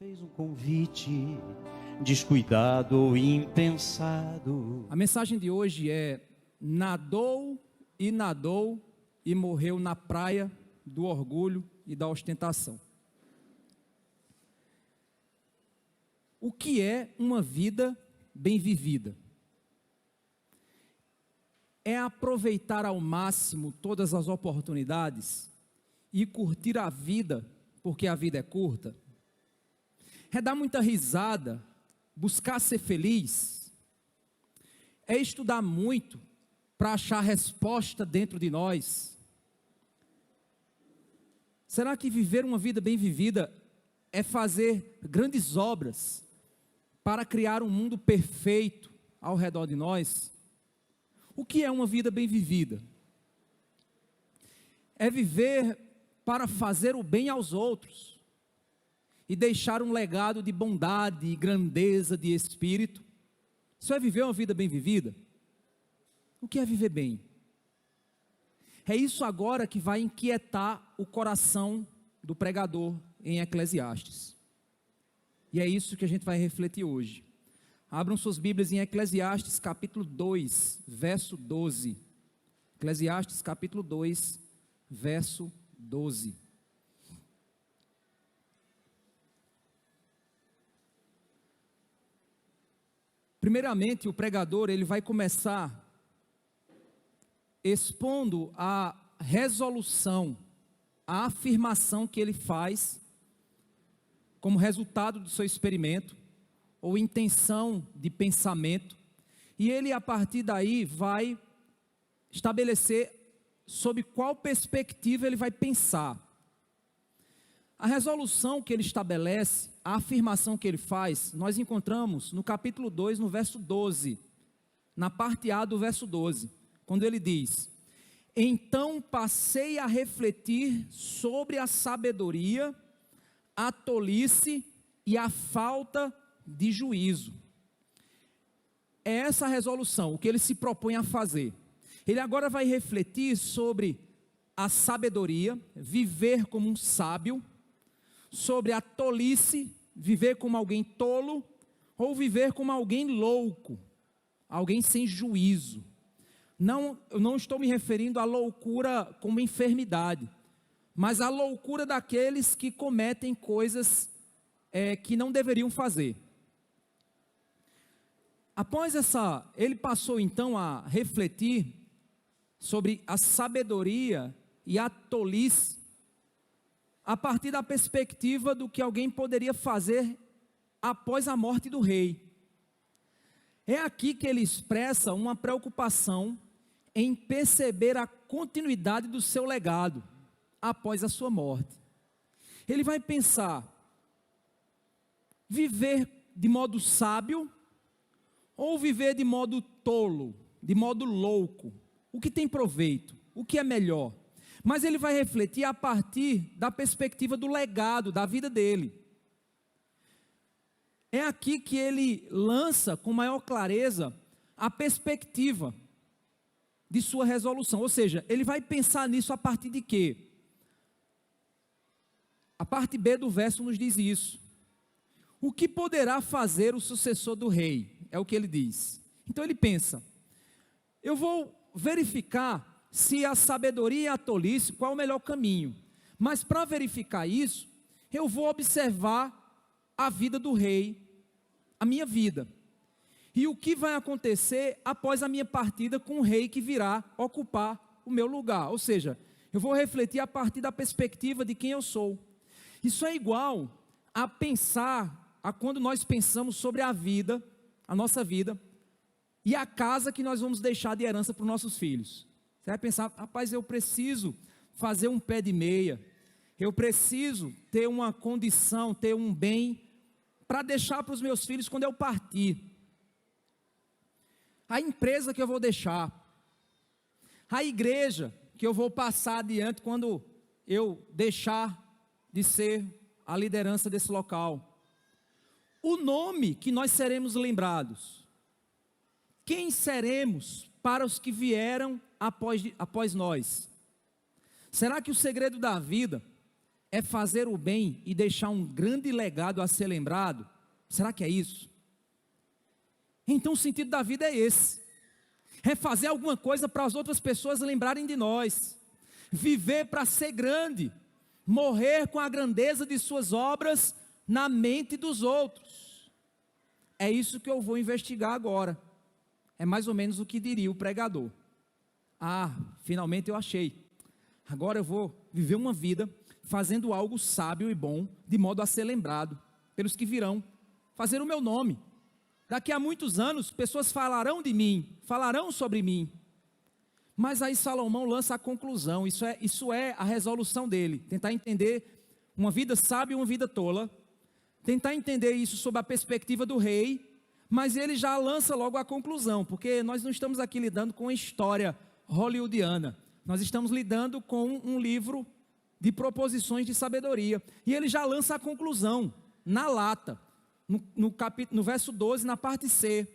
Fez um convite descuidado ou impensado. A mensagem de hoje é: nadou e morreu na praia do orgulho e da ostentação. O que é uma vida bem vivida? É aproveitar ao máximo todas as oportunidades e curtir a vida, porque a vida é curta? É dar muita risada, buscar ser feliz? É estudar muito para achar resposta dentro de nós? Será que viver uma vida bem vivida é fazer grandes obras para criar um mundo perfeito ao redor de nós? O que é uma vida bem vivida? É viver para fazer o bem aos outros e deixar um legado de bondade e grandeza de espírito. Isso é viver uma vida bem vivida? O que é viver bem? É isso agora que vai inquietar o coração do pregador em Eclesiastes. E é isso que a gente vai refletir hoje. Abram suas Bíblias em Eclesiastes capítulo 2, verso 12. Eclesiastes capítulo 2, verso 12. Primeiramente, o pregador ele vai começar expondo a resolução, a afirmação que ele faz como resultado do seu experimento ou intenção de pensamento, e ele a partir daí vai estabelecer sob qual perspectiva ele vai pensar. A resolução que ele estabelece, a afirmação que ele faz, nós encontramos no capítulo 2, no verso 12, na parte A do verso 12, quando ele diz: então passei a refletir sobre a sabedoria, a tolice e a falta de juízo. É essa a resolução, o que ele se propõe a fazer. Ele agora vai refletir sobre a sabedoria, viver como um sábio, sobre a tolice, viver como alguém tolo, ou viver como alguém louco, alguém sem juízo. Eu não estou me referindo à loucura como enfermidade, mas à loucura daqueles que cometem coisas que não deveriam fazer. Após ele passou então a refletir sobre a sabedoria e a tolice, a partir da perspectiva do que alguém poderia fazer após a morte do rei. É aqui que ele expressa uma preocupação em perceber a continuidade do seu legado após a sua morte. Ele vai pensar: viver de modo sábio ou viver de modo tolo, de modo louco? O que tem proveito? O que é melhor? Mas ele vai refletir a partir da perspectiva do legado, da vida dele. É aqui que ele lança com maior clareza a perspectiva de sua resolução. Ou seja, ele vai pensar nisso a partir de quê? A parte B do verso nos diz isso. O que poderá fazer o sucessor do rei? É o que ele diz. Então ele pensa: eu vou verificar se a sabedoria e a tolice, qual é o melhor caminho. Mas para verificar isso, eu vou observar a vida do rei, a minha vida. E o que vai acontecer após a minha partida com o rei que virá ocupar o meu lugar. Ou seja, eu vou refletir a partir da perspectiva de quem eu sou. Isso é igual a pensar, a quando nós pensamos sobre a vida, a nossa vida, e a casa que nós vamos deixar de herança para os nossos filhos. Você vai pensar: rapaz, eu preciso fazer um pé de meia, eu preciso ter uma condição, ter um bem para deixar para os meus filhos quando eu partir. A empresa que eu vou deixar, a igreja que eu vou passar adiante quando eu deixar de ser a liderança desse local, o nome que nós seremos lembrados, quem seremos para os que vieram após nós. Será que o segredo da vida é fazer o bem e deixar um grande legado a ser lembrado? Será que é isso? Então o sentido da vida é esse. É fazer alguma coisa para as outras pessoas lembrarem de nós. Viver para ser grande. Morrer com a grandeza de suas obras na mente dos outros. É isso que eu vou investigar agora. É mais ou menos o que diria o pregador. Ah, finalmente eu achei. Agora eu vou viver uma vida fazendo algo sábio e bom, de modo a ser lembrado pelos que virão fazer o meu nome. Daqui a muitos anos, pessoas falarão de mim, falarão sobre mim. Mas aí Salomão lança a conclusão, isso é a resolução dele, tentar entender uma vida sábia e uma vida tola, tentar entender isso sob a perspectiva do rei, mas ele já lança logo a conclusão, porque nós não estamos aqui lidando com a história hollywoodiana, nós estamos lidando com um livro de proposições de sabedoria, e ele já lança a conclusão, na lata, no verso 12, na parte C,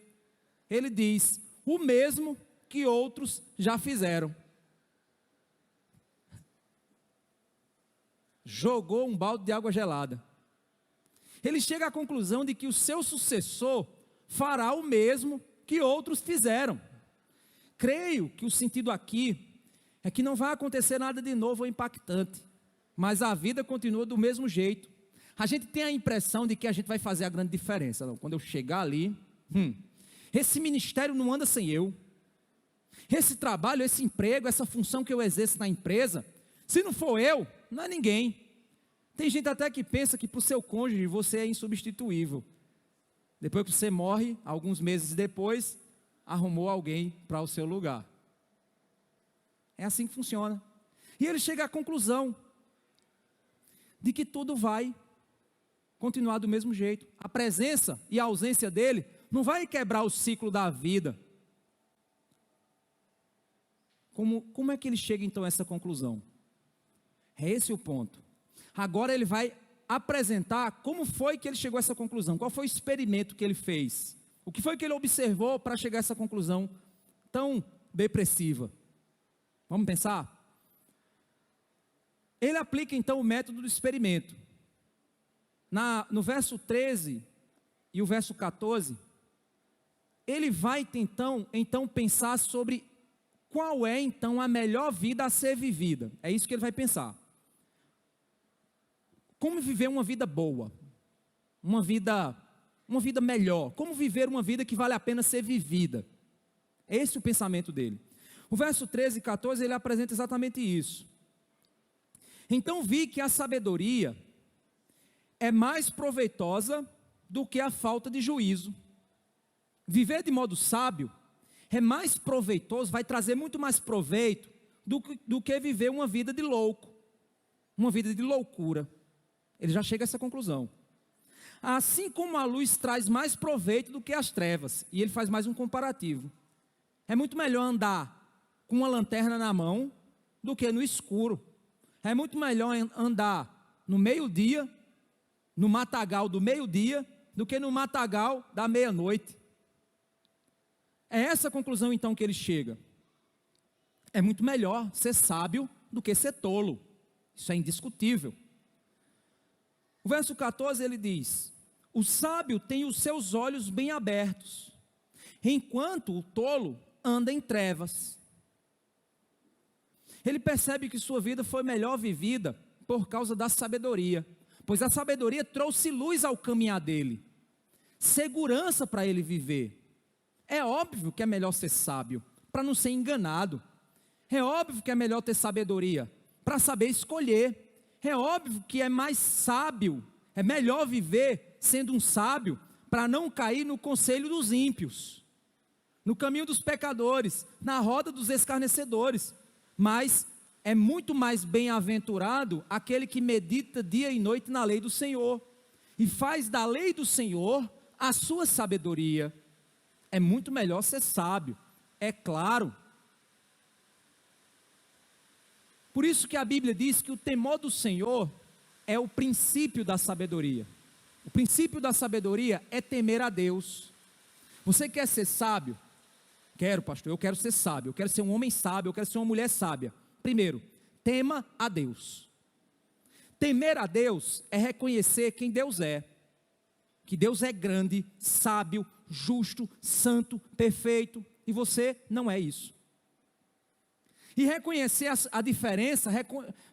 ele diz, o mesmo que outros já fizeram. Jogou um balde de água gelada. Ele chega à conclusão de que o seu sucessor fará o mesmo que outros fizeram. Creio que o sentido aqui é que não vai acontecer nada de novo ou impactante, mas a vida continua do mesmo jeito. A gente tem a impressão de que a gente vai fazer a grande diferença. Não, quando eu chegar ali, esse ministério não anda sem eu. Esse trabalho, esse emprego, essa função que eu exerço na empresa, se não for eu, não é ninguém. Tem gente até que pensa que para o seu cônjuge você é insubstituível. Depois que você morre, alguns meses depois, arrumou alguém para o seu lugar. É assim que funciona. E ele chega à conclusão de que tudo vai continuar do mesmo jeito. A presença e a ausência dele não vai quebrar o ciclo da vida. Como é que ele chega então a essa conclusão? É esse o ponto. Agora ele vai apresentar como foi que ele chegou a essa conclusão, qual foi o experimento que ele fez, o que foi que ele observou para chegar a essa conclusão tão depressiva. Vamos pensar? Ele aplica então o método do experimento. No verso 13 e o verso 14, ele vai então pensar sobre qual é então a melhor vida a ser vivida. É isso que ele vai pensar. Como viver uma vida boa, uma vida melhor, como viver uma vida que vale a pena ser vivida. Esse é o pensamento dele. O verso 13 e 14 ele apresenta exatamente isso. Então vi que a sabedoria é mais proveitosa do que a falta de juízo. Viver de modo sábio é mais proveitoso, vai trazer muito mais proveito do que viver uma vida de louco, uma vida de loucura. Ele já chega a essa conclusão. Assim como a luz traz mais proveito do que as trevas, e ele faz mais um comparativo. É muito melhor andar com uma lanterna na mão do que no escuro. É muito melhor andar no meio-dia, no matagal do meio-dia, do que no matagal da meia-noite. É essa a conclusão então que ele chega. É muito melhor ser sábio do que ser tolo. Isso é indiscutível. O verso 14 ele diz: o sábio tem os seus olhos bem abertos, enquanto o tolo anda em trevas. Ele percebe que sua vida foi melhor vivida por causa da sabedoria, pois a sabedoria trouxe luz ao caminhar dele, segurança para ele viver. É óbvio que é melhor ser sábio, para não ser enganado. É óbvio que é melhor ter sabedoria, para saber escolher. É óbvio que é mais sábio, é melhor viver sendo um sábio, para não cair no conselho dos ímpios, no caminho dos pecadores, na roda dos escarnecedores. Mas é muito mais bem-aventurado aquele que medita dia e noite na lei do Senhor, e faz da lei do Senhor a sua sabedoria. É muito melhor ser sábio, é claro. Por isso que a Bíblia diz que o temor do Senhor é o princípio da sabedoria. O princípio da sabedoria é temer a Deus. Você quer ser sábio? Quero, pastor, eu quero ser sábio, eu quero ser um homem sábio, eu quero ser uma mulher sábia. Primeiro, tema a Deus. Temer a Deus é reconhecer quem Deus é. Que Deus é grande, sábio, justo, santo, perfeito. E você não é isso. E reconhecer a diferença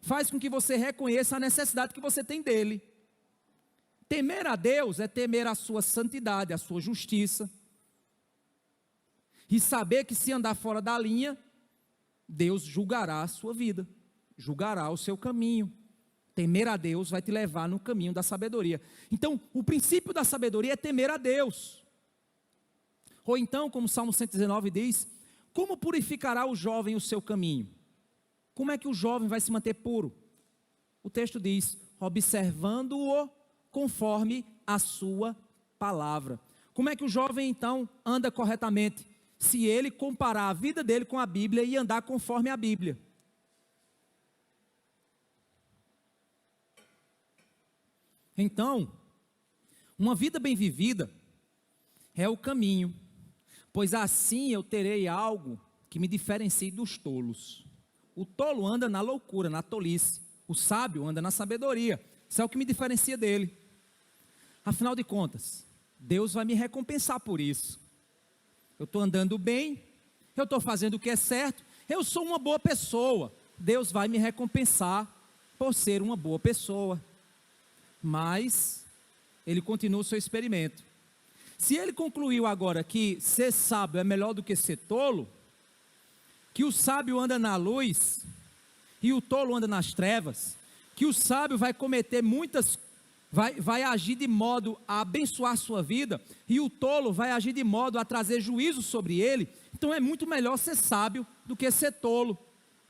faz com que você reconheça a necessidade que você tem dele. Temer a Deus é temer a sua santidade, a sua justiça. E saber que se andar fora da linha, Deus julgará a sua vida, julgará o seu caminho. Temer a Deus vai te levar no caminho da sabedoria. Então, o princípio da sabedoria é temer a Deus. Ou então, como o Salmo 119 diz, como purificará o jovem o seu caminho? Como é que o jovem vai se manter puro? O texto diz, observando-o conforme a sua palavra. Como é que o jovem então anda corretamente? Se ele comparar a vida dele com a Bíblia e andar conforme a Bíblia. Então, uma vida bem vivida é o caminho, pois assim eu terei algo que me diferencie dos tolos. O tolo anda na loucura, na tolice. O sábio anda na sabedoria. Isso é o que me diferencia dele. Afinal de contas, Deus vai me recompensar por isso. Eu estou andando bem, eu estou fazendo o que é certo, eu sou uma boa pessoa. Deus vai me recompensar por ser uma boa pessoa. Mas ele continua o seu experimento. Se ele concluiu agora que ser sábio é melhor do que ser tolo, que o sábio anda na luz e o tolo anda nas trevas, que o sábio vai cometer vai agir de modo a abençoar sua vida, e o tolo vai agir de modo a trazer juízo sobre ele, então é muito melhor ser sábio do que ser tolo,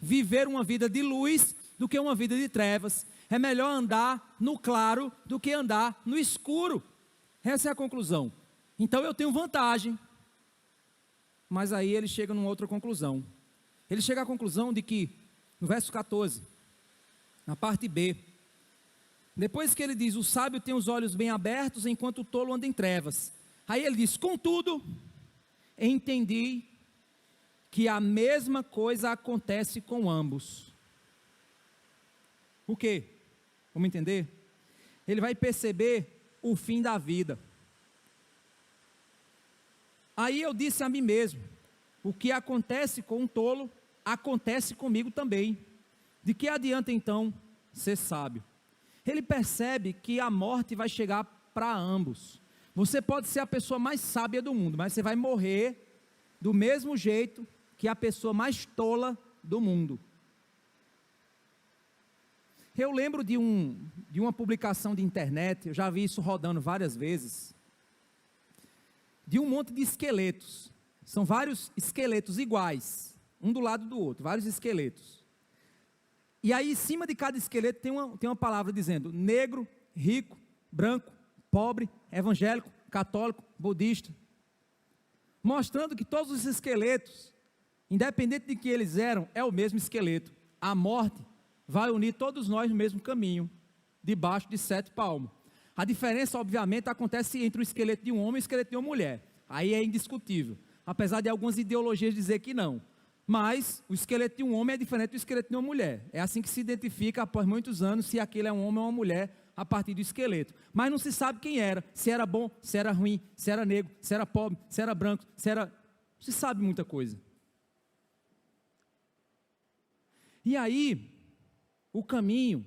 viver uma vida de luz do que uma vida de trevas, é melhor andar no claro do que andar no escuro. Essa é a conclusão. Então eu tenho vantagem, mas aí ele chega numa outra conclusão. Ele chega à conclusão de que, no verso 14, na parte B, depois que ele diz, o sábio tem os olhos bem abertos, enquanto o tolo anda em trevas. Aí ele diz, contudo, entendi que a mesma coisa acontece com ambos. O quê? Vamos entender? Ele vai perceber o fim da vida. Aí eu disse a mim mesmo, o que acontece com um tolo, acontece comigo também. De que adianta então ser sábio? Ele percebe que a morte vai chegar para ambos. Você pode ser a pessoa mais sábia do mundo, mas você vai morrer do mesmo jeito que a pessoa mais tola do mundo. Eu lembro de uma publicação de internet, eu já vi isso rodando várias vezes, de um monte de esqueletos. São vários esqueletos iguais, um do lado do outro, vários esqueletos. E aí, em cima de cada esqueleto tem uma palavra dizendo negro, rico, branco, pobre, evangélico, católico, budista. Mostrando que todos os esqueletos, independente de que eles eram, é o mesmo esqueleto. A morte vai unir todos nós no mesmo caminho, debaixo de 7 palmos. A diferença, obviamente, acontece entre o esqueleto de um homem e o esqueleto de uma mulher. Aí é indiscutível. Apesar de algumas ideologias dizer que não. Mas o esqueleto de um homem é diferente do esqueleto de uma mulher. É assim que se identifica após muitos anos se aquele é um homem ou uma mulher a partir do esqueleto. Mas não se sabe quem era, se era bom, se era ruim, se era negro, se era pobre, se era branco, se era... Não se sabe muita coisa. E aí, o caminho,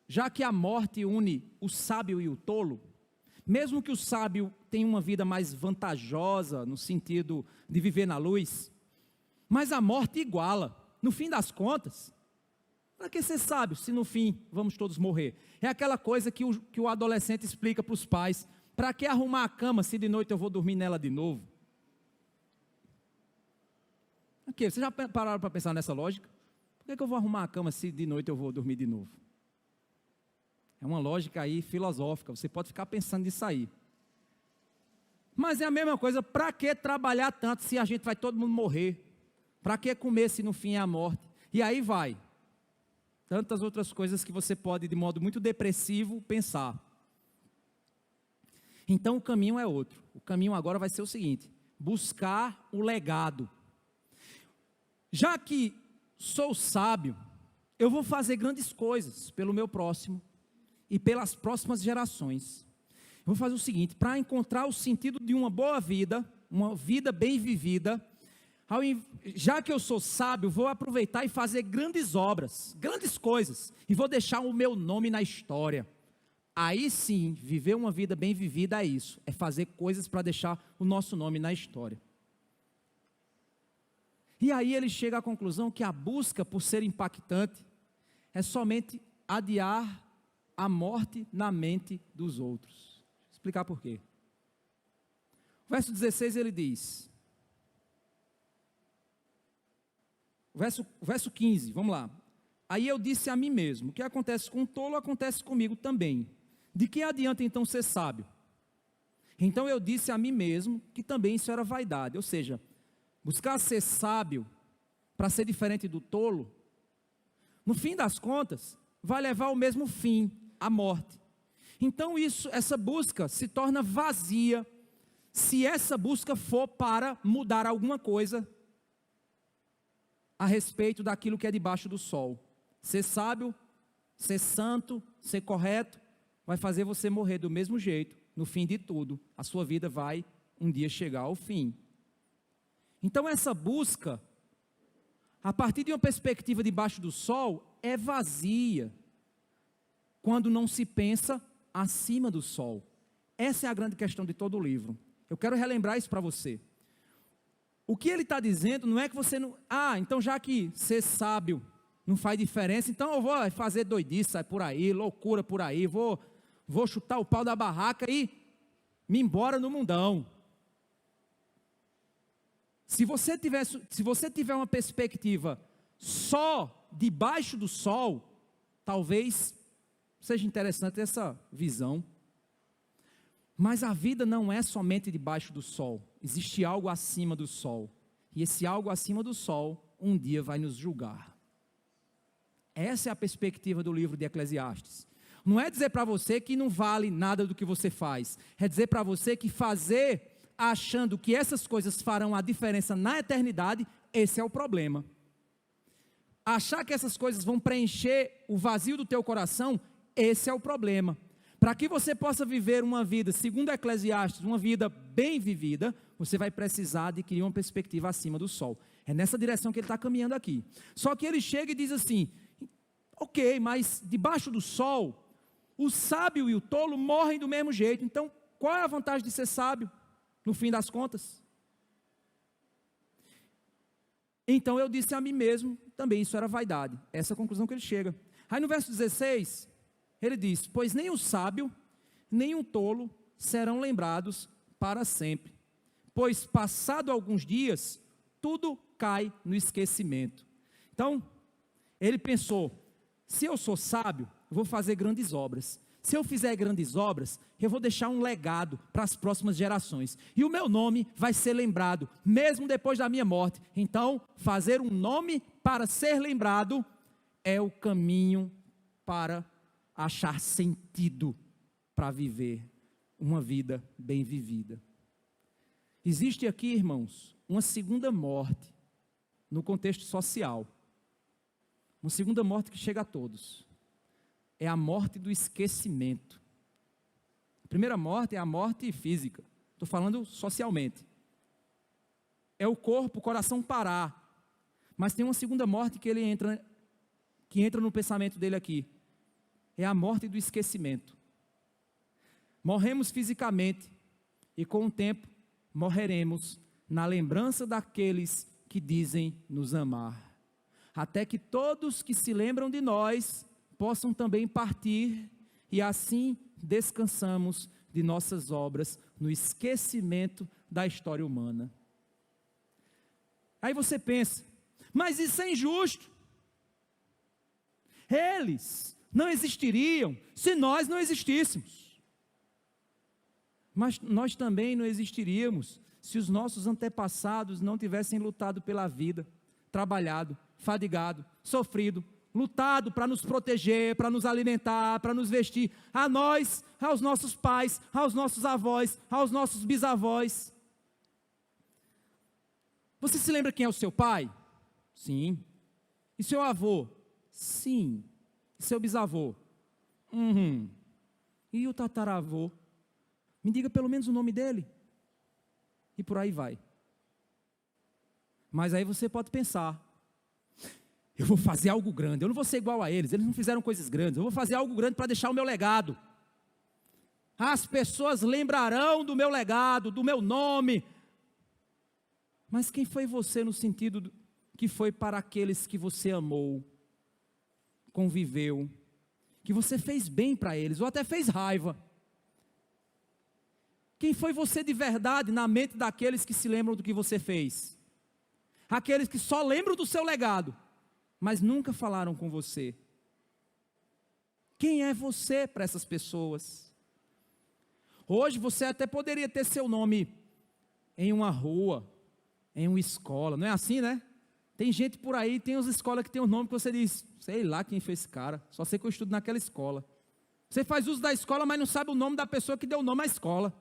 já que a morte une o sábio e o tolo, mesmo que o sábio tenha uma vida mais vantajosa no sentido de viver na luz, mas a morte iguala, no fim das contas. Para que ser sábio se no fim vamos todos morrer? É aquela coisa que o adolescente explica para os pais, para que arrumar a cama se de noite eu vou dormir nela de novo? Aqui, vocês já pararam para pensar nessa lógica? Por que eu vou arrumar a cama se de noite eu vou dormir de novo? É uma lógica aí filosófica, você pode ficar pensando nisso aí. Mas é a mesma coisa, para que trabalhar tanto se a gente vai todo mundo morrer? Para que comer se no fim é a morte? E aí vai. Tantas outras coisas que você pode, de modo muito depressivo, pensar. Então o caminho é outro. O caminho agora vai ser o seguinte: buscar o legado. Já que sou sábio, eu vou fazer grandes coisas pelo meu próximo, e pelas próximas gerações. Eu vou fazer o seguinte: para encontrar o sentido de uma boa vida, uma vida bem vivida, já que eu sou sábio, vou aproveitar e fazer grandes obras, grandes coisas, e vou deixar o meu nome na história. Aí sim, viver uma vida bem vivida é isso, é fazer coisas para deixar o nosso nome na história. E aí ele chega à conclusão que a busca por ser impactante é somente adiar a morte na mente dos outros. Vou explicar por quê. O verso 16 ele diz, verso 15, vamos lá. Aí eu disse a mim mesmo: o que acontece com um tolo acontece comigo também. De que adianta então ser sábio? Então eu disse a mim mesmo que também isso era vaidade. Ou seja, buscar ser sábio para ser diferente do tolo, no fim das contas, vai levar ao mesmo fim, a morte. Então essa busca se torna vazia, se essa busca for para mudar alguma coisa a respeito daquilo que é debaixo do sol. Ser sábio, ser santo, ser correto, vai fazer você morrer do mesmo jeito. No fim de tudo, a sua vida vai um dia chegar ao fim. Então essa busca, a partir de uma perspectiva debaixo do sol, é vazia, quando não se pensa acima do sol. Essa é a grande questão de todo o livro. Eu quero relembrar isso para você. O que ele está dizendo não é que você não... então já que ser sábio não faz diferença, então eu vou fazer doidice, sai por aí, loucura por aí, vou chutar o pau da barraca e me embora no mundão. Se você tiver uma perspectiva só debaixo do sol, talvez seja interessante essa visão. Mas a vida não é somente debaixo do sol, existe algo acima do sol. E esse algo acima do sol, um dia vai nos julgar. Essa é a perspectiva do livro de Eclesiastes. Não é dizer para você que não vale nada do que você faz, é dizer para você que fazer achando que essas coisas farão a diferença na eternidade, esse é o problema. Achar que essas coisas vão preencher o vazio do teu coração, esse é o problema. Para que você possa viver uma vida, segundo Eclesiastes, uma vida bem vivida, você vai precisar adquirir uma perspectiva acima do sol. É nessa direção que ele está caminhando aqui. Só que ele chega e diz assim: ok, mas debaixo do sol, o sábio e o tolo morrem do mesmo jeito. Então, qual é a vantagem de ser sábio, no fim das contas? Então eu disse a mim mesmo, também isso era vaidade. Essa é a conclusão que ele chega. Aí no verso 16, ele diz: pois nem o sábio, nem o tolo serão lembrados para sempre. Pois passado alguns dias, tudo cai no esquecimento. Então, ele pensou: se eu sou sábio, eu vou fazer grandes obras. Se eu fizer grandes obras, eu vou deixar um legado para as próximas gerações. E o meu nome vai ser lembrado, mesmo depois da minha morte. Então, fazer um nome para ser lembrado é o caminho para achar sentido para viver uma vida bem vivida. Existe aqui, irmãos, uma segunda morte no contexto social. Uma segunda morte que chega a todos. É a morte do esquecimento. A primeira morte é a morte física. Estou falando socialmente. É o corpo, o coração parar. Mas tem uma segunda morte que entra no pensamento dele aqui. É a morte do esquecimento. Morremos fisicamente e com o tempo morreremos na lembrança daqueles que dizem nos amar. Até que todos que se lembram de nós possam também partir, e assim descansamos de nossas obras no esquecimento da história humana. Aí você pensa: mas isso é injusto. Eles não existiriam se nós não existíssemos. Mas nós também não existiríamos se os nossos antepassados não tivessem lutado pela vida, trabalhado, fadigado, sofrido, lutado para nos proteger, para nos alimentar, para nos vestir, a nós, aos nossos pais, aos nossos avós, aos nossos bisavós. Você se lembra quem é o seu pai? Sim. E seu avô? Sim. E seu bisavô? E o tataravô? Me diga pelo menos o nome dele. E por aí vai. Mas aí você pode pensar, eu vou fazer algo grande, eu não vou ser igual a eles não fizeram coisas grandes, eu vou fazer algo grande para deixar o meu legado. As pessoas lembrarão do meu legado, do meu nome. Mas quem foi você no sentido que foi para aqueles que você amou, conviveu, que você fez bem para eles, ou até fez raiva? Quem foi você de verdade na mente daqueles que se lembram do que você fez? Aqueles que só lembram do seu legado, mas nunca falaram com você. Quem é você para essas pessoas? Hoje você até poderia ter seu nome em uma rua, em uma escola, não é assim, né? Tem gente por aí, tem as escolas que tem um nome que você diz, sei lá quem foi esse cara, só sei que eu estudo naquela escola. Você faz uso da escola, mas não sabe o nome da pessoa que deu o nome à escola.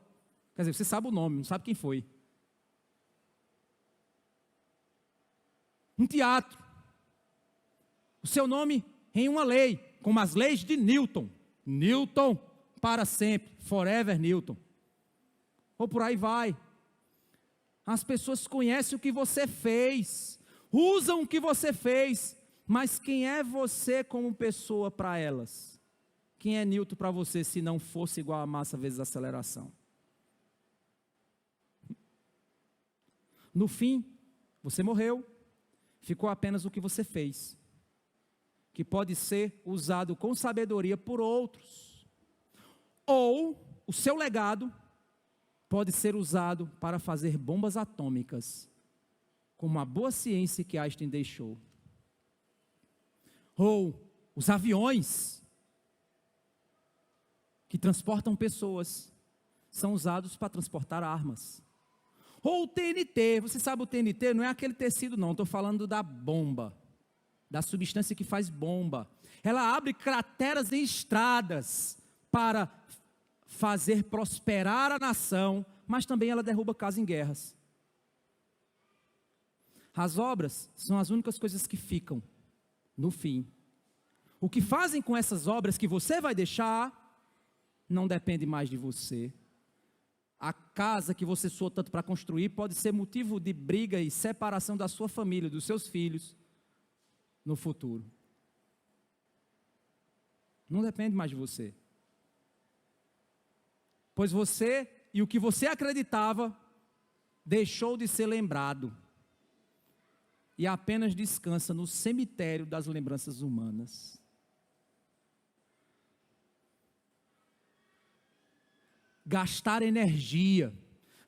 Quer dizer, você sabe o nome, não sabe quem foi. Um teatro. O seu nome em uma lei, como as leis de Newton. Newton para sempre, forever Newton. Ou por aí vai. As pessoas conhecem o que você fez, usam o que você fez, mas quem é você como pessoa para elas? Quem é Newton para você se não fosse igual a massa vezes a aceleração? No fim, você morreu, ficou apenas o que você fez, que pode ser usado com sabedoria por outros, ou o seu legado pode ser usado para fazer bombas atômicas, como a boa ciência que Einstein deixou, ou os aviões que transportam pessoas, são usados para transportar armas. Ou o TNT, você sabe o TNT, não é aquele tecido não, estou falando da bomba, da substância que faz bomba. Ela abre crateras em estradas para fazer prosperar a nação, mas também ela derruba casa em guerras. As obras são as únicas coisas que ficam no fim. O que fazem com essas obras que você vai deixar, não depende mais de você. A casa que você suou tanto para construir pode ser motivo de briga e separação da sua família, dos seus filhos, no futuro. Não depende mais de você. Pois você e o que você acreditava deixou de ser lembrado e apenas descansa no cemitério das lembranças humanas. Gastar energia,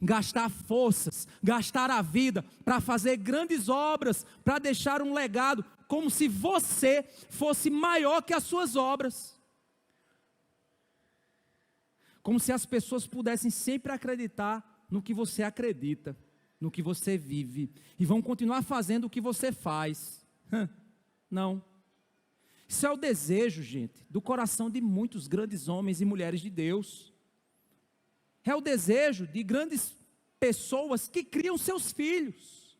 gastar forças, gastar a vida para fazer grandes obras, para deixar um legado, como se você fosse maior que as suas obras. Como se as pessoas pudessem sempre acreditar no que você acredita, no que você vive, e vão continuar fazendo o que você faz. Não. Isso é o desejo, gente, do coração de muitos grandes homens e mulheres de Deus. É o desejo de grandes pessoas que criam seus filhos.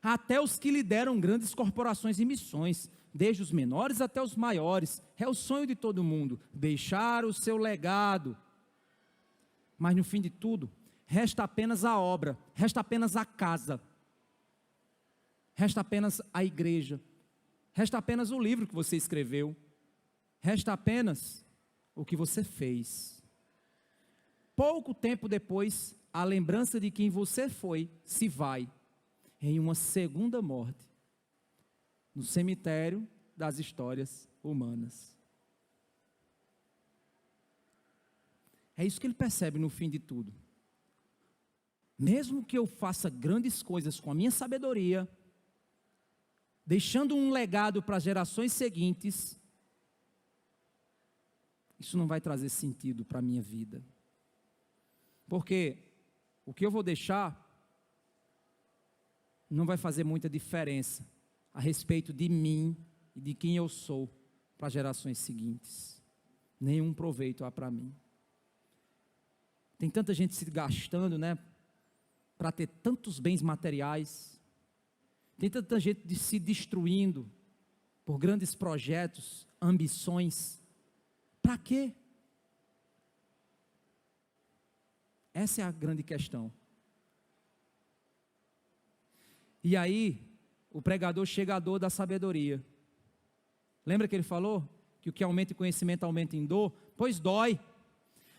Até os que lideram grandes corporações e missões, desde os menores até os maiores. É o sonho de todo mundo, deixar o seu legado. Mas no fim de tudo, resta apenas a obra, resta apenas a casa, resta apenas a igreja, resta apenas o livro que você escreveu, resta apenas o que você fez. Pouco tempo depois, a lembrança de quem você foi se vai em uma segunda morte, no cemitério das histórias humanas. É isso que ele percebe no fim de tudo. Mesmo que eu faça grandes coisas com a minha sabedoria, deixando um legado para as gerações seguintes, isso não vai trazer sentido para a minha vida. Porque o que eu vou deixar não vai fazer muita diferença a respeito de mim e de quem eu sou para as gerações seguintes. Nenhum proveito há para mim. Tem tanta gente se gastando, né, para ter tantos bens materiais. Tem tanta gente se destruindo por grandes projetos, ambições. Para quê? Essa é a grande questão. E aí, o pregador chega à dor da sabedoria. Lembra que ele falou? Que o que aumenta em conhecimento aumenta em dor? Pois dói.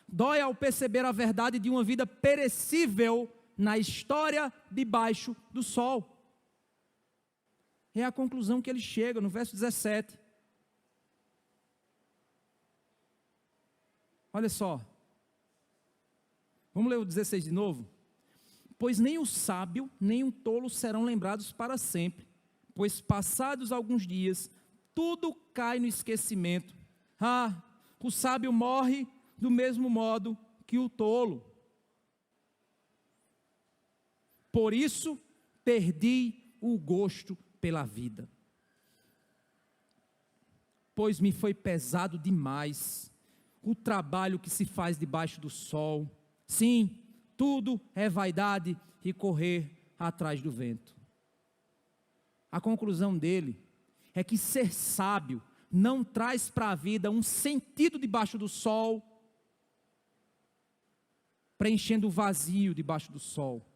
Dói ao perceber a verdade de uma vida perecível na história debaixo do sol. É a conclusão que ele chega no verso 17. Olha só. Vamos ler o 16 de novo? Pois nem o sábio, nem o tolo serão lembrados para sempre, pois passados alguns dias, tudo cai no esquecimento. O sábio morre do mesmo modo que o tolo. Por isso, perdi o gosto pela vida, pois me foi pesado demais o trabalho que se faz debaixo do sol. Sim, tudo é vaidade e correr atrás do vento. A conclusão dele é que ser sábio não traz para a vida um sentido debaixo do sol, preenchendo o vazio debaixo do sol.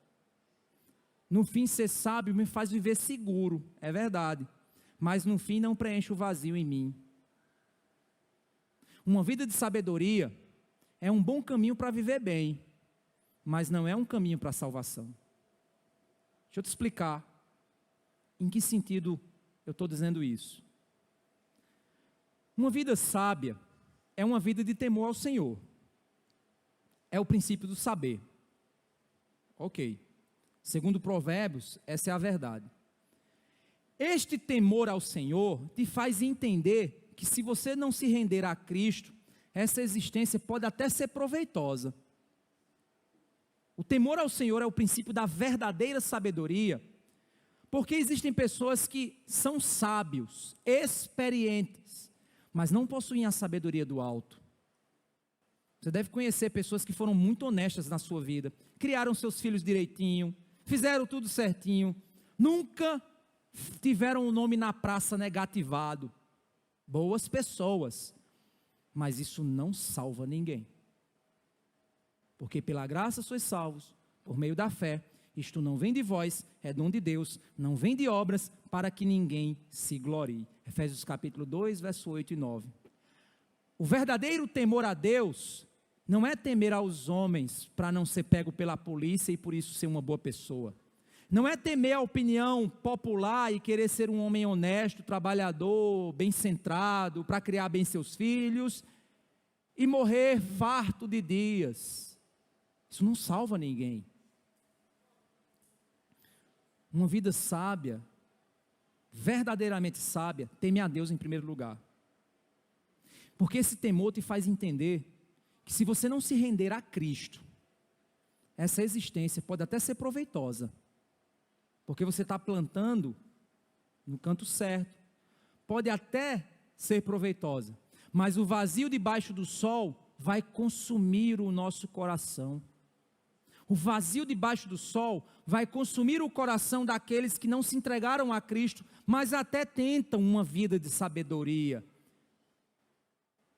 No fim, ser sábio me faz viver seguro, é verdade, mas no fim não preenche o vazio em mim. Uma vida de sabedoria é um bom caminho para viver bem, mas não é um caminho para a salvação. Deixa eu te explicar em que sentido eu estou dizendo isso. Uma vida sábia é uma vida de temor ao Senhor. É o princípio do saber. Ok. Segundo Provérbios, essa é a verdade. Este temor ao Senhor te faz entender que se você não se render a Cristo, essa existência pode até ser proveitosa. O temor ao Senhor é o princípio da verdadeira sabedoria, porque existem pessoas que são sábios, experientes, mas não possuem a sabedoria do alto. Você deve conhecer pessoas que foram muito honestas na sua vida, criaram seus filhos direitinho, fizeram tudo certinho, nunca tiveram o nome na praça negativado. Boas pessoas, mas isso não salva ninguém. Porque pela graça sois salvos, por meio da fé. Isto não vem de vós, é dom de Deus, não vem de obras, para que ninguém se glorie. Efésios capítulo 2, verso 8 e 9. O verdadeiro temor a Deus não é temer aos homens para não ser pego pela polícia e por isso ser uma boa pessoa. Não é temer a opinião popular e querer ser um homem honesto, trabalhador, bem centrado, para criar bem seus filhos e morrer farto de dias. Isso não salva ninguém. Uma vida sábia, verdadeiramente sábia, teme a Deus em primeiro lugar. Porque esse temor te faz entender que se você não se render a Cristo, essa existência pode até ser proveitosa, porque você está plantando no canto certo, pode até ser proveitosa, mas o vazio debaixo do sol vai consumir o nosso coração. O vazio debaixo do sol vai consumir o coração daqueles que não se entregaram a Cristo, mas até tentam uma vida de sabedoria.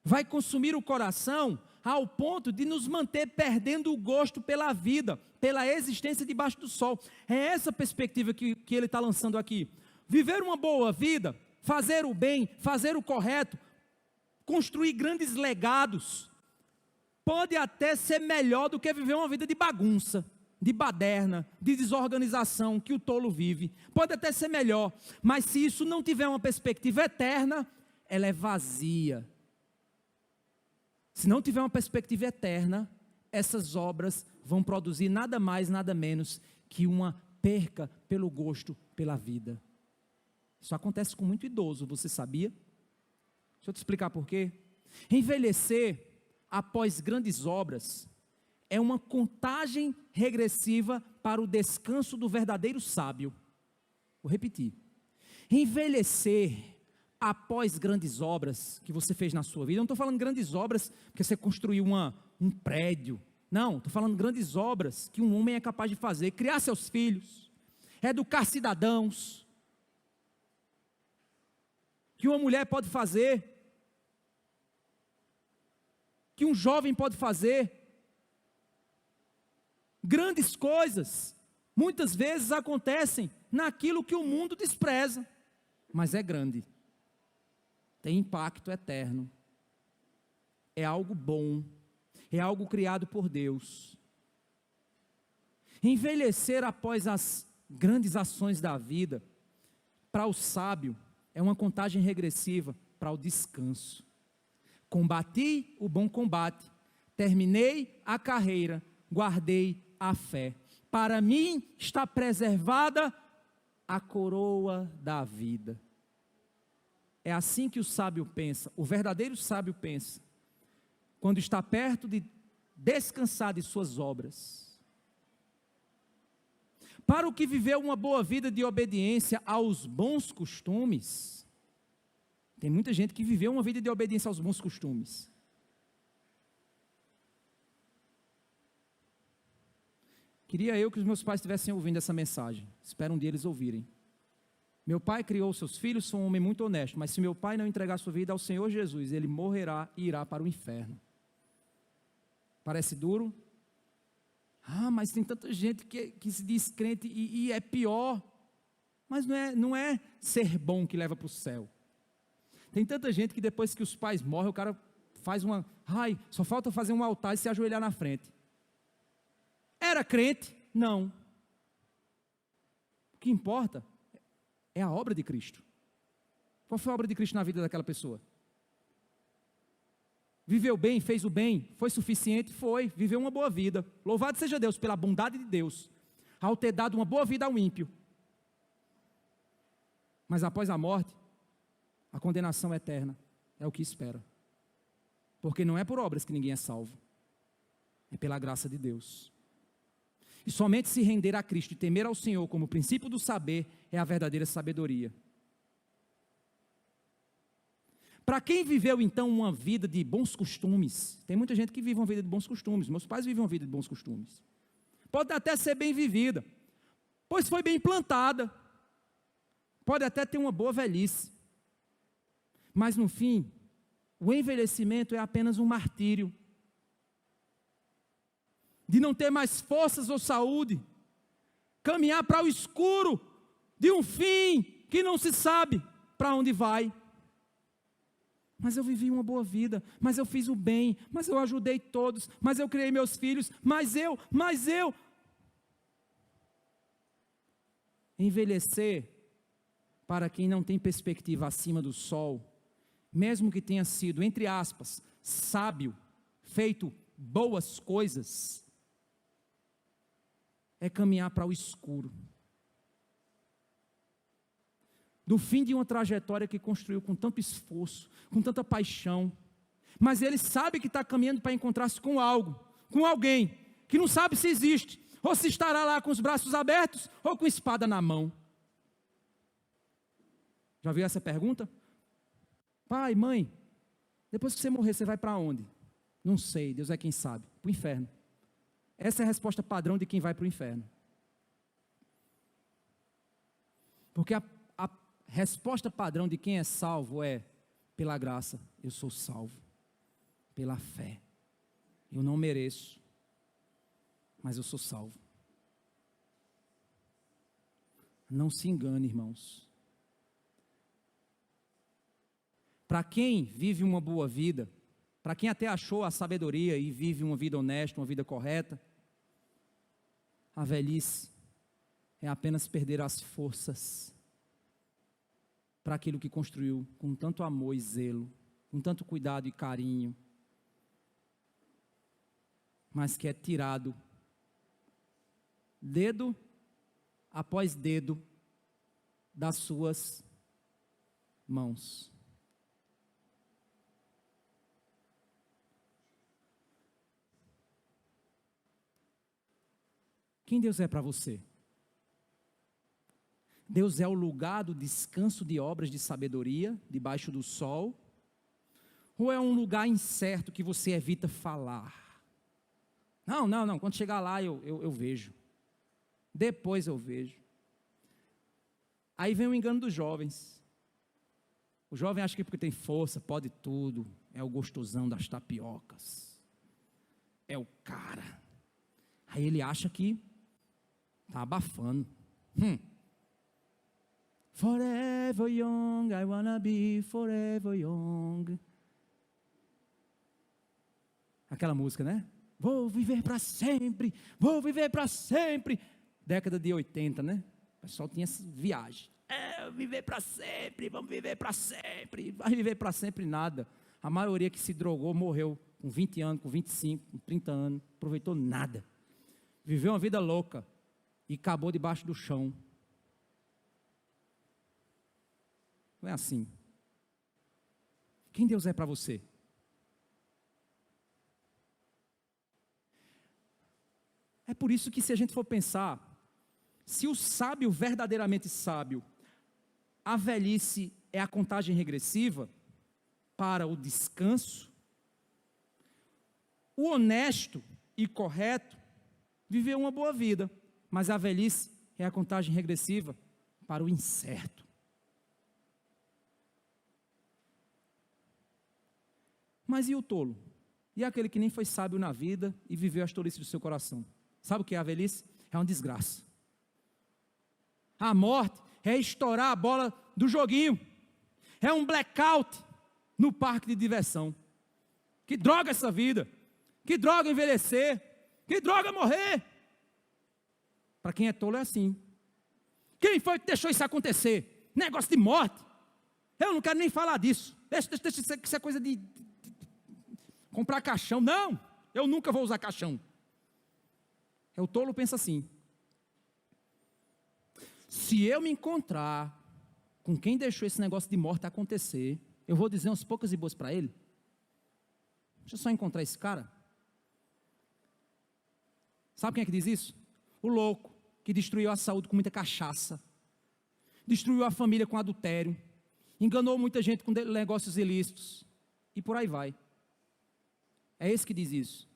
Vai consumir o coração ao ponto de nos manter perdendo o gosto pela vida, pela existência debaixo do sol. É essa perspectiva que ele está lançando aqui. Viver uma boa vida, fazer o bem, fazer o correto, construir grandes legados, pode até ser melhor do que viver uma vida de bagunça, de baderna, de desorganização que o tolo vive. Pode até ser melhor, mas se isso não tiver uma perspectiva eterna, ela é vazia. Se não tiver uma perspectiva eterna, essas obras vão produzir nada mais, nada menos que uma perca pelo gosto pela vida. Isso acontece com muito idoso, você sabia? Deixa eu te explicar por quê. Envelhecer após grandes obras é uma contagem regressiva para o descanso do verdadeiro sábio. Vou repetir. Envelhecer após grandes obras que você fez na sua vida, eu não estou falando grandes obras porque você construiu um prédio, não, estou falando grandes obras que um homem é capaz de fazer, criar seus filhos, educar cidadãos, que uma mulher pode fazer, que um jovem pode fazer. Grandes coisas, muitas vezes acontecem naquilo que o mundo despreza, mas é grande, tem impacto eterno, é algo bom, é algo criado por Deus. Envelhecer após as grandes ações da vida, para o sábio, é uma contagem regressiva para o descanso. Combati o bom combate, terminei a carreira, guardei a fé. Para mim está preservada a coroa da vida. É assim que o sábio pensa, o verdadeiro sábio pensa, quando está perto de descansar de suas obras. Para o que viveu uma boa vida de obediência aos bons costumes, tem muita gente que viveu uma vida de obediência aos bons costumes. Queria eu que os meus pais estivessem ouvindo essa mensagem, espero um dia eles ouvirem. Meu pai criou seus filhos, sou um homem muito honesto, mas se meu pai não entregar sua vida ao Senhor Jesus, ele morrerá e irá para o inferno. Parece duro? Ah, mas tem tanta gente que se diz crente e é pior. Mas não é ser bom que leva para o céu. Tem tanta gente que depois que os pais morrem, o cara faz uma... Ai, só falta fazer um altar e se ajoelhar na frente. Era crente? Não. O que importa é a obra de Cristo. Qual foi a obra de Cristo na vida daquela pessoa? Viveu bem, fez o bem, foi suficiente? Foi, viveu uma boa vida. Louvado seja Deus pela bondade de Deus, ao ter dado uma boa vida ao ímpio. Mas após a morte, a condenação eterna é o que espera. Porque não é por obras que ninguém é salvo, é pela graça de Deus. E somente se render a Cristo e temer ao Senhor como princípio do saber é a verdadeira sabedoria. Para quem viveu então uma vida de bons costumes, tem muita gente que vive uma vida de bons costumes, meus pais vivem uma vida de bons costumes, pode até ser bem vivida, pois foi bem plantada, pode até ter uma boa velhice, mas no fim, o envelhecimento é apenas um martírio, de não ter mais forças ou saúde, caminhar para o escuro, de um fim que não se sabe para onde vai. Mas eu vivi uma boa vida, mas eu fiz o bem, mas eu ajudei todos, mas eu criei meus filhos, mas eu. Envelhecer, para quem não tem perspectiva acima do sol, mesmo que tenha sido, entre aspas, sábio, feito boas coisas, é caminhar para o escuro. Do fim de uma trajetória que construiu com tanto esforço, com tanta paixão, mas ele sabe que está caminhando para encontrar-se com algo, com alguém, que não sabe se existe, ou se estará lá com os braços abertos, ou com espada na mão. Já viu essa pergunta? Pai, mãe, depois que você morrer, você vai para onde? Não sei, Deus é quem sabe, para o inferno. Essa é a resposta padrão de quem vai para o inferno. Porque a resposta padrão de quem é salvo é: pela graça, eu sou salvo, pela fé, eu não mereço, mas eu sou salvo. Não se engane, irmãos. Para quem vive uma boa vida, para quem até achou a sabedoria e vive uma vida honesta, uma vida correta, a velhice é apenas perder as forças para aquilo que construiu com tanto amor e zelo, com tanto cuidado e carinho, mas que é tirado dedo após dedo das suas mãos. Quem Deus é para você? Deus é o lugar do descanso de obras de sabedoria, debaixo do sol? Ou é um lugar incerto que você evita falar? Não, quando chegar lá eu vejo. Depois eu vejo. Aí vem o engano dos jovens. O jovem acha que porque tem força, pode tudo, é o gostosão das tapiocas. É o cara. Aí ele acha que está abafando. Forever young, I wanna be forever young. Aquela música, né? Vou viver para sempre, vou viver para sempre. Década de 80, né? O pessoal tinha essa viagem. Viver para sempre, vamos viver para sempre. Vai viver para sempre nada. A maioria que se drogou morreu com 20 anos, com 25, com 30 anos. Não aproveitou nada. Viveu uma vida louca e acabou debaixo do chão. Não é assim. Quem Deus é para você? É por isso que, se a gente for pensar, se o sábio, verdadeiramente sábio, a velhice é a contagem regressiva para o descanso, o honesto e correto viveu uma boa vida, mas a velhice é a contagem regressiva para o incerto. Mas e o tolo? E aquele que nem foi sábio na vida e viveu as tolices do seu coração? Sabe o que é a velhice? É uma desgraça. A morte é estourar a bola do joguinho. É um blackout no parque de diversão. Que droga essa vida. Que droga envelhecer. Que droga morrer. Para quem é tolo é assim. Quem foi que deixou isso acontecer? Negócio de morte. Eu não quero nem falar disso. Deixa isso é coisa de comprar caixão. Não, eu nunca vou usar caixão. O tolo pensa assim: se eu me encontrar com quem deixou esse negócio de morte acontecer, eu vou dizer umas poucas e boas para ele. Deixa eu só encontrar esse cara. Sabe quem é que diz isso? O louco que destruiu a saúde com muita cachaça, destruiu a família com adultério, enganou muita gente com negócios ilícitos, e por aí vai. É esse que diz isso.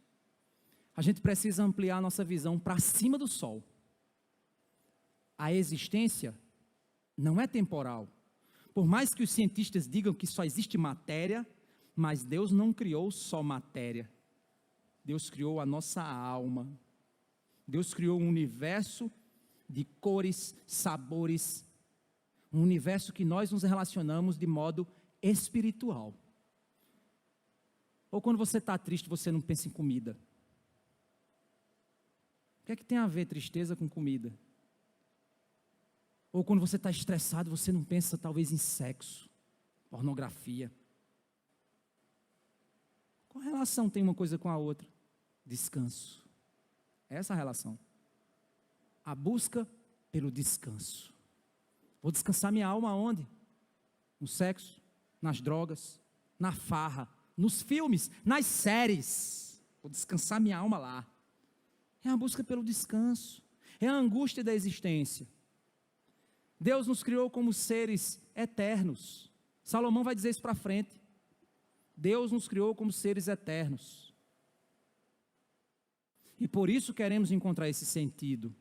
A gente precisa ampliar a nossa visão para cima do sol. A existência não é temporal. Por mais que os cientistas digam que só existe matéria, mas Deus não criou só matéria. Deus criou a nossa alma. Deus criou um universo de cores, sabores, um universo que nós nos relacionamos de modo espiritual. Ou quando você está triste, você não pensa em comida. O que é que tem a ver tristeza com comida? Ou quando você está estressado, você não pensa talvez em sexo, pornografia. Qual relação tem uma coisa com a outra? Descanso. Essa é a relação. A busca pelo descanso. Vou descansar minha alma aonde? No sexo, nas drogas, na farra, nos filmes, nas séries. Vou descansar minha alma lá. É a busca pelo descanso. É a angústia da existência. Deus nos criou como seres eternos. Salomão vai dizer isso para frente. Deus nos criou como seres eternos. E por isso queremos encontrar esse sentido.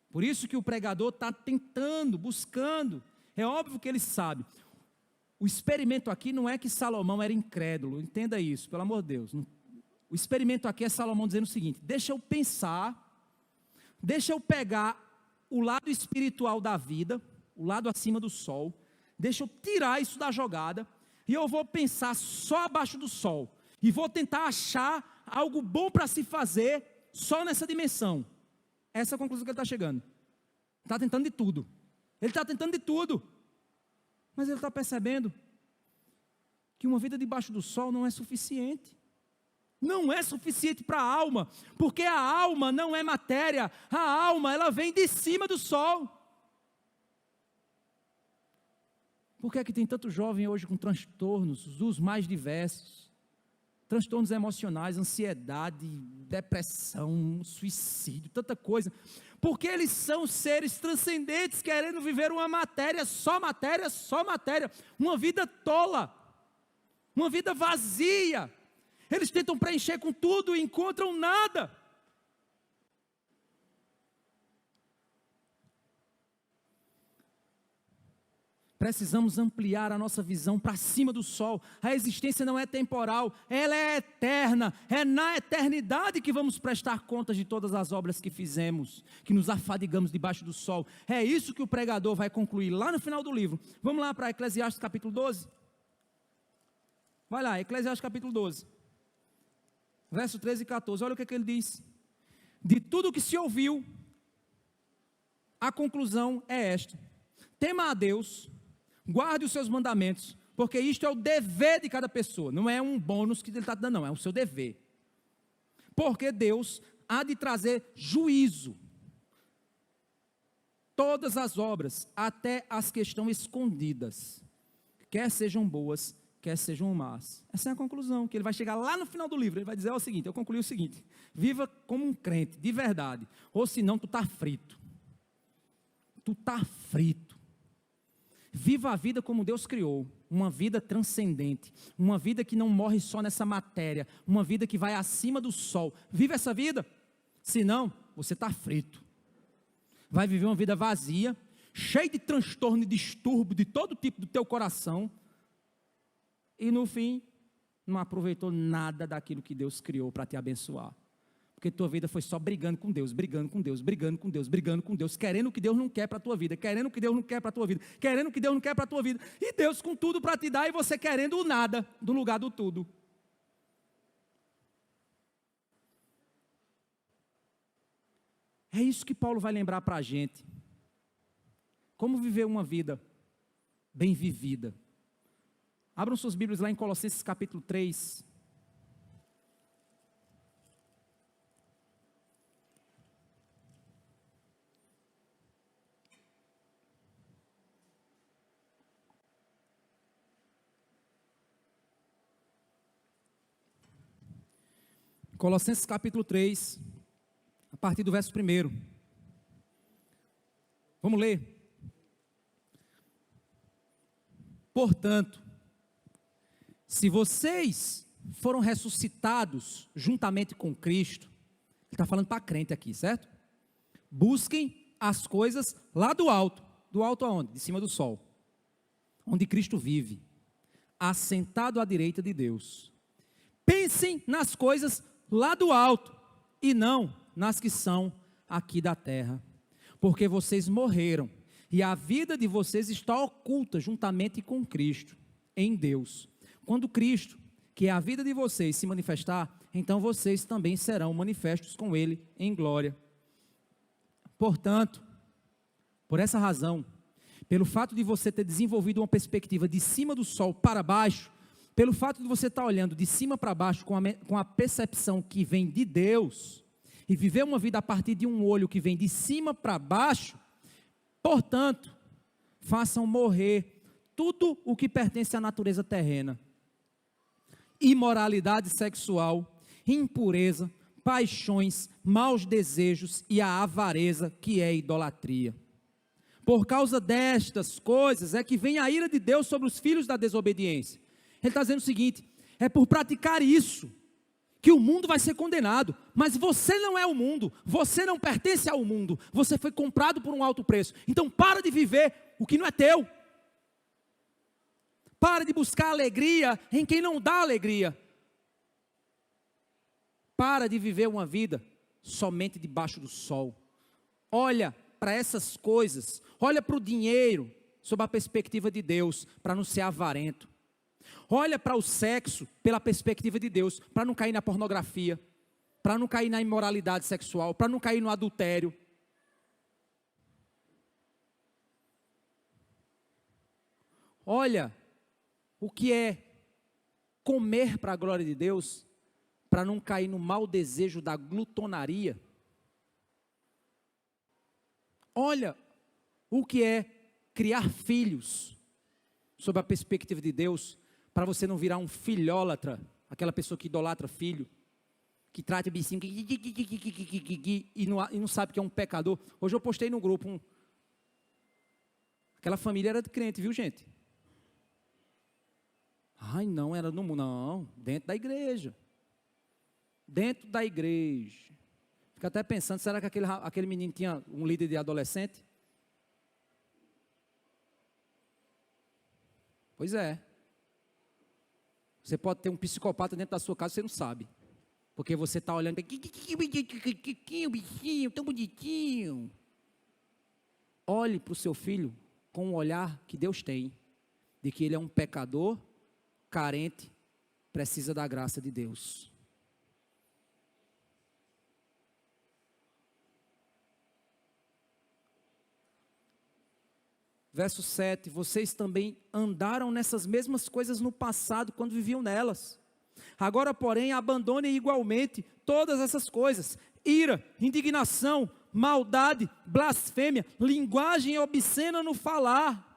Por isso que o pregador está tentando, buscando. É óbvio que ele sabe. O experimento aqui não é que Salomão era incrédulo. Entenda isso, pelo amor de Deus. O experimento aqui é Salomão dizendo o seguinte: deixa eu pensar, deixa eu pegar o lado espiritual da vida, o lado acima do sol, deixa eu tirar isso da jogada, e eu vou pensar só abaixo do sol, e vou tentar achar algo bom para se fazer só nessa dimensão. Essa é a conclusão que ele está chegando. Está tentando de tudo. Ele está tentando de tudo. Mas ele está percebendo que uma vida debaixo do sol não é suficiente. Não é suficiente para a alma, porque a alma não é matéria. A alma, ela vem de cima do sol. Por que é que tem tanto jovem hoje com transtornos dos mais diversos? Transtornos emocionais, ansiedade, depressão, suicídio, tanta coisa. Porque eles são seres transcendentes, querendo viver uma matéria, só matéria, só matéria. Uma vida tola, uma vida vazia. Eles tentam preencher com tudo e encontram nada. Precisamos ampliar a nossa visão para cima do sol. A existência não é temporal, ela é eterna. É na eternidade que vamos prestar contas de todas as obras que fizemos, que nos afadigamos debaixo do sol. É isso que o pregador vai concluir lá no final do livro. Vamos lá para Eclesiastes capítulo 12. Vai lá, Eclesiastes capítulo 12. Verso 13 e 14. Olha o que ele diz. De tudo que se ouviu, a conclusão é esta: tema a Deus, guarde os seus mandamentos, porque isto é o dever de cada pessoa, não é um bônus que ele está dando, não, é o seu dever. Porque Deus há de trazer juízo, todas as obras, até as que estão escondidas, quer sejam boas, quer sejam más. Essa é a conclusão, que ele vai chegar lá no final do livro, ele vai dizer o seguinte: eu concluí o seguinte: viva como um crente, de verdade, ou senão tu está frito. Tu está frito. Viva a vida como Deus criou, uma vida transcendente, uma vida que não morre só nessa matéria, uma vida que vai acima do sol. Viva essa vida, senão você está frito. Vai viver uma vida vazia, cheia de transtorno e distúrbio de todo tipo do teu coração, e no fim, não aproveitou nada daquilo que Deus criou para te abençoar. Porque tua vida foi só brigando com Deus, brigando com Deus, brigando com Deus, brigando com Deus, querendo o que Deus não quer para a tua vida, querendo o que Deus não quer para a tua vida, querendo o que Deus não quer para a tua vida, e Deus com tudo para te dar, e você querendo o nada, do lugar do tudo. É isso que Paulo vai lembrar para a gente. Como viver uma vida bem vivida. Abram suas Bíblias lá em Colossenses capítulo 3. Colossenses capítulo 3, a partir do verso 1. Vamos ler. Portanto, se vocês foram ressuscitados juntamente com Cristo, ele está falando para crente aqui, certo? Busquem as coisas lá do alto. Do alto aonde? De cima do sol. Onde Cristo vive, assentado à direita de Deus. Pensem nas coisas lá do alto, e não nas que são aqui da terra, porque vocês morreram, e a vida de vocês está oculta juntamente com Cristo, em Deus. Quando Cristo, que é a vida de vocês, se manifestar, então vocês também serão manifestos com Ele em glória. Portanto, por essa razão, pelo fato de você ter desenvolvido uma perspectiva de cima do sol para baixo, pelo fato de você estar olhando de cima para baixo com a percepção que vem de Deus, e viver uma vida a partir de um olho que vem de cima para baixo, portanto, façam morrer tudo o que pertence à natureza terrena: imoralidade sexual, impureza, paixões, maus desejos e a avareza, que é idolatria. Por causa destas coisas é que vem a ira de Deus sobre os filhos da desobediência. Ele está dizendo o seguinte: é por praticar isso que o mundo vai ser condenado, mas você não é o mundo, você não pertence ao mundo, você foi comprado por um alto preço. Então para de viver o que não é teu, para de buscar alegria em quem não dá alegria, para de viver uma vida somente debaixo do sol. Olha para essas coisas, olha para o dinheiro sob a perspectiva de Deus, para não ser avarento. Olha para o sexo pela perspectiva de Deus, para não cair na pornografia, para não cair na imoralidade sexual, para não cair no adultério. Olha o que é comer para a glória de Deus, para não cair no mau desejo da glutonaria. Olha o que é criar filhos sob a perspectiva de Deus, para você não virar um filhólatra, aquela pessoa que idolatra filho, que trata o bichinho e não sabe que é um pecador. Hoje eu postei no grupo aquela família era de crente, viu, gente? Ai, não, era no mundo, não, dentro da igreja. Dentro da igreja. Fica até pensando, será que aquele menino tinha um líder de adolescente? Pois é. Você pode ter um psicopata dentro da sua casa e você não sabe. Porque você está olhando, que bichinho, tão bonitinho. Olhe para o seu filho com o olhar que Deus tem, de que ele é um pecador, carente, precisa da graça de Deus. Verso 7, vocês também andaram nessas mesmas coisas no passado, quando viviam nelas. Agora, porém, abandonem igualmente todas essas coisas: ira, indignação, maldade, blasfêmia, linguagem obscena no falar.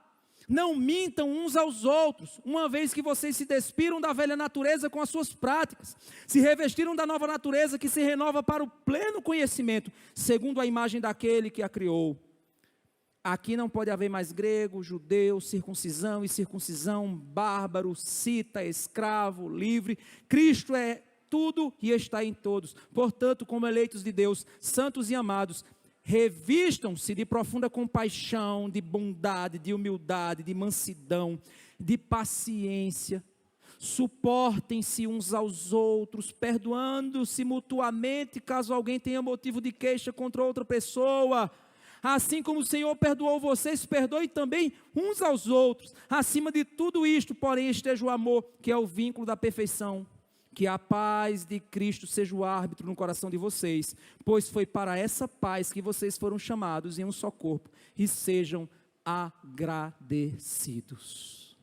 Não mintam uns aos outros, uma vez que vocês se despiram da velha natureza com as suas práticas, se revestiram da nova natureza que se renova para o pleno conhecimento, segundo a imagem daquele que a criou. Aqui não pode haver mais grego, judeu, circuncisão e circuncisão, bárbaro, cita, escravo, livre. Cristo é tudo e está em todos. Portanto, como eleitos de Deus, santos e amados, revistam-se de profunda compaixão, de bondade, de humildade, de mansidão, de paciência. Suportem-se uns aos outros, perdoando-se mutuamente, caso alguém tenha motivo de queixa contra outra pessoa. Assim como o Senhor perdoou vocês, perdoe também uns aos outros. Acima de tudo isto, porém, esteja o amor, que é o vínculo da perfeição. Que a paz de Cristo seja o árbitro no coração de vocês, pois foi para essa paz que vocês foram chamados em um só corpo, e sejam agradecidos.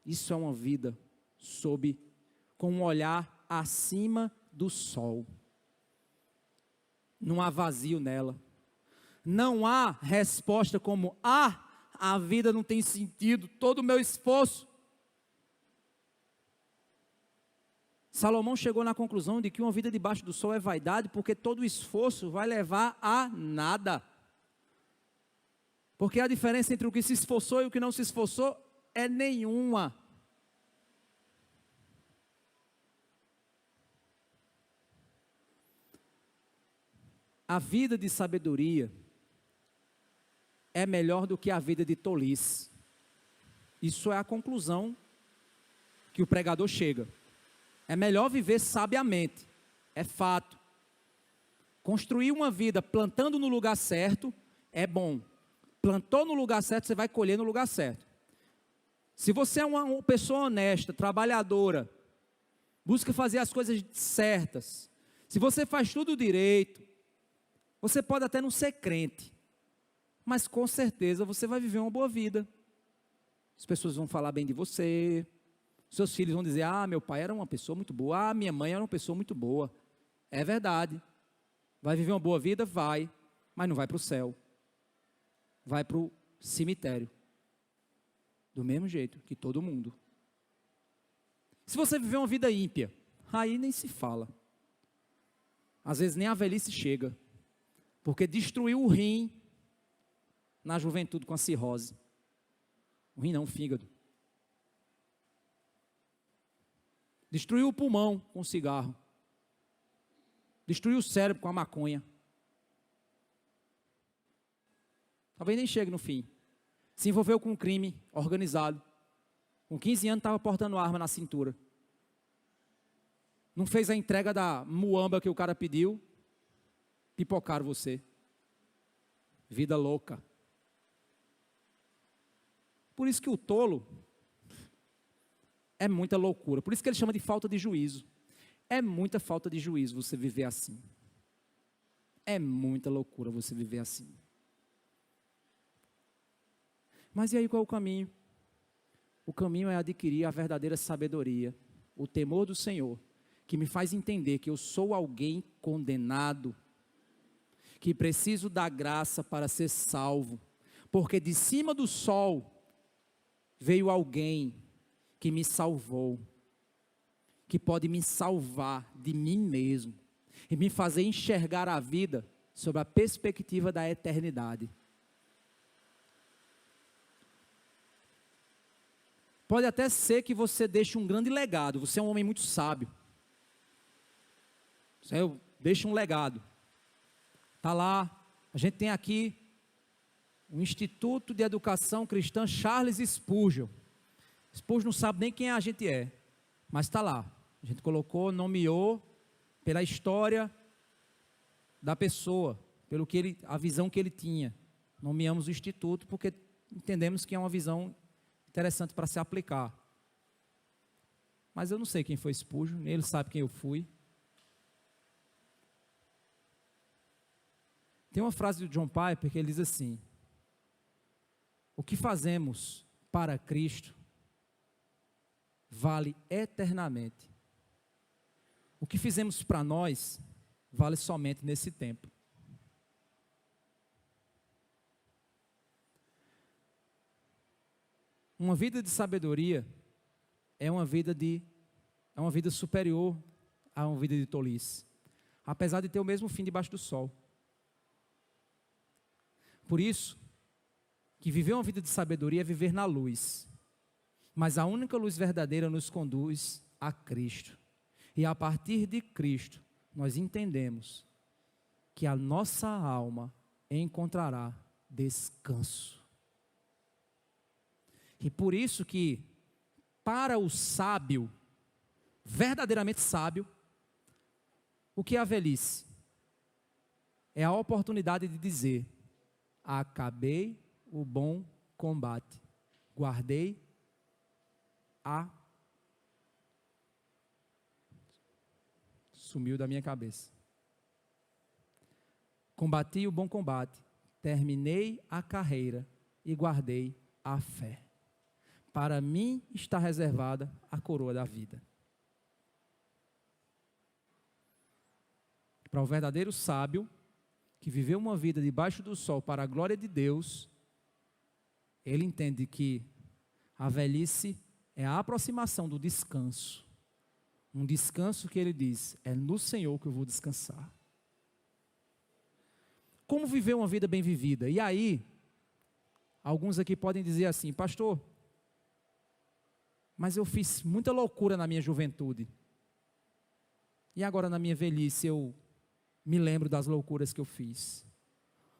Isso é uma vida com um olhar acima do sol. Não há vazio nela. Não há resposta como, a vida não tem sentido, todo o meu esforço. Salomão chegou na conclusão de que uma vida debaixo do sol é vaidade, porque todo o esforço vai levar a nada. Porque a diferença entre o que se esforçou e o que não se esforçou é nenhuma. A vida de sabedoria é melhor do que a vida de tolice. Isso é a conclusão que o pregador chega. É melhor viver sabiamente, é fato. Construir uma vida plantando no lugar certo é bom. Plantou no lugar certo, você vai colher no lugar certo. Se você é uma pessoa honesta, trabalhadora, busca fazer as coisas certas, se você faz tudo direito, você pode até não ser crente, mas com certeza você vai viver uma boa vida. As pessoas vão falar bem de você, seus filhos vão dizer, meu pai era uma pessoa muito boa, minha mãe era uma pessoa muito boa. É verdade. Vai viver uma boa vida? Vai, mas não vai para o céu. Vai para o cemitério. Do mesmo jeito que todo mundo. Se você viver uma vida ímpia, aí nem se fala. Às vezes nem a velhice chega, porque destruiu o rim na juventude com a cirrose. O rim não, o fígado. Destruiu o pulmão com o cigarro. Destruiu o cérebro com a maconha. Talvez nem chegue no fim. Se envolveu com um crime organizado. Com 15 anos estava portando arma na cintura. Não fez a entrega da muamba que o cara pediu. Pipocaram você. Vida louca. Por isso que o tolo é muita loucura. Por isso que ele chama de falta de juízo. É muita falta de juízo você viver assim. É muita loucura você viver assim. Mas e aí qual é o caminho? O caminho é adquirir a verdadeira sabedoria, o temor do Senhor, que me faz entender que eu sou alguém condenado, que preciso da graça para ser salvo, porque de cima do sol veio alguém que me salvou, que pode me salvar de mim mesmo e me fazer enxergar a vida sob a perspectiva da eternidade. Pode até ser que você deixe um grande legado, você é um homem muito sábio. Você deixa um legado. Está lá, a gente tem aqui o Instituto de Educação Cristã Charles Spurgeon. Spurgeon não sabe nem quem a gente é, mas está lá. A gente colocou, nomeou pela história da pessoa, pelo que a visão que ele tinha. Nomeamos o Instituto porque entendemos que é uma visão interessante para se aplicar. Mas eu não sei quem foi Spurgeon, nem ele sabe quem eu fui. Tem uma frase do John Piper que ele diz assim: o que fazemos para Cristo vale eternamente. O que fizemos para nós vale somente nesse tempo. Uma vida de sabedoria é uma vida superior a uma vida de tolice, apesar de ter o mesmo fim debaixo do sol. Por isso, que viver uma vida de sabedoria é viver na luz, mas a única luz verdadeira nos conduz a Cristo, e a partir de Cristo, nós entendemos que a nossa alma encontrará descanso. E por isso que, para o sábio, verdadeiramente sábio, o que é a velhice? É a oportunidade de dizer: acabei o bom combate, guardei a... Sumiu da minha cabeça. Combati o bom combate, terminei a carreira e guardei a fé. Para mim está reservada a coroa da vida. Para o verdadeiro sábio, que viveu uma vida debaixo do sol para a glória de Deus, ele entende que a velhice é a aproximação do descanso. Um descanso que ele diz: é no Senhor que eu vou descansar. Como viver uma vida bem vivida? E aí, alguns aqui podem dizer assim: pastor, mas eu fiz muita loucura na minha juventude. E agora na minha velhice eu me lembro das loucuras que eu fiz.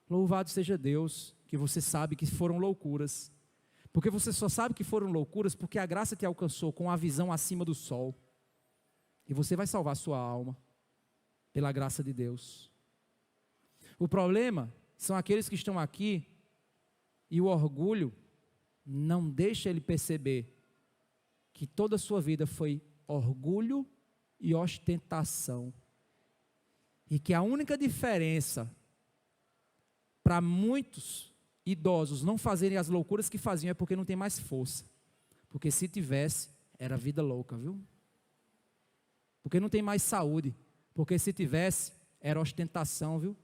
Louvado seja Deus, que você sabe que foram loucuras. Porque você só sabe que foram loucuras porque a graça te alcançou com a visão acima do sol. E você vai salvar a sua alma, pela graça de Deus. O problema são aqueles que estão aqui e o orgulho não deixa ele perceber que toda a sua vida foi orgulho e ostentação. E que a única diferença para muitos idosos não fazerem as loucuras que faziam é porque não tem mais força. Porque se tivesse, era vida louca, viu? Porque não tem mais saúde. Porque se tivesse, era ostentação, viu?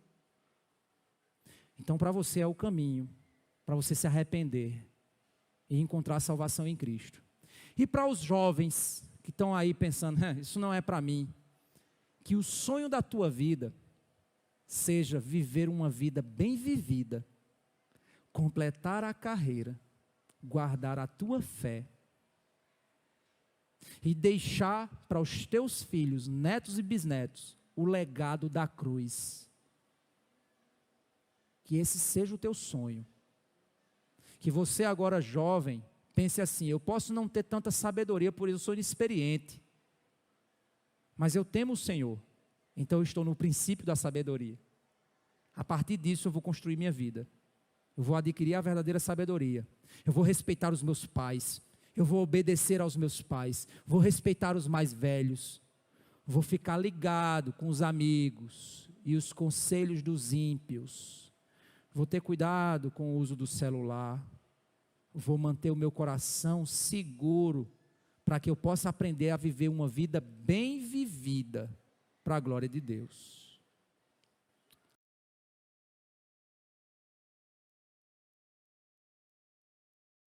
Então para você é o caminho, para você se arrepender e encontrar a salvação em Cristo. E para os jovens que estão aí pensando: isso não é para mim, que o sonho da tua vida seja viver uma vida bem vivida, completar a carreira, guardar a tua fé e deixar para os teus filhos, netos e bisnetos, o legado da cruz. Que esse seja o teu sonho. Que você agora jovem pense assim: eu posso não ter tanta sabedoria, por isso eu sou inexperiente, mas eu temo o Senhor, então eu estou no princípio da sabedoria. A partir disso eu vou construir minha vida. Eu vou adquirir a verdadeira sabedoria. Eu vou respeitar os meus pais. Eu vou obedecer aos meus pais. Vou respeitar os mais velhos. Vou ficar ligado com os amigos e os conselhos dos ímpios. Vou ter cuidado com o uso do celular. Vou manter o meu coração seguro para que eu possa aprender a viver uma vida bem vivida para a glória de Deus.